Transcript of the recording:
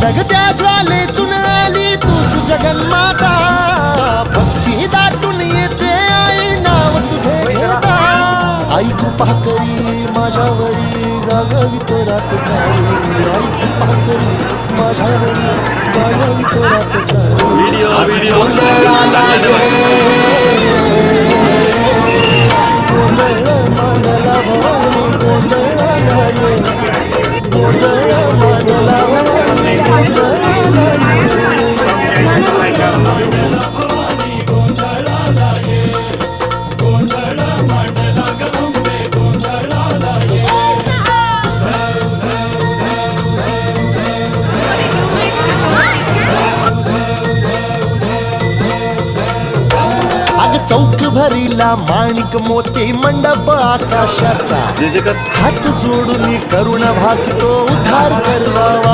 जगत्या ज्वालेतून आली तूच जगन्माता, भक्ती दाटून येते आई नाव तुझे घेता. आई कृपा करी माझ्यावरी जागावी तो रात सारी, आई कृपा करी माझ्यावरी जागावी तो रात सारी. आज गोंधळाला गोंधळ मांडला भवानी, गोंधळाला ये गोंधळ मांडला भवानी, गोंधळाला ये मांडला भवानी, गोंधळाला ये गोंधळ मांडला गंबे, गोंधळाला ये. अग चौक भरीला माणिक मोती मंडप आकाशाचा, हात जोडून करुणा भागतो उद्धार करवावा.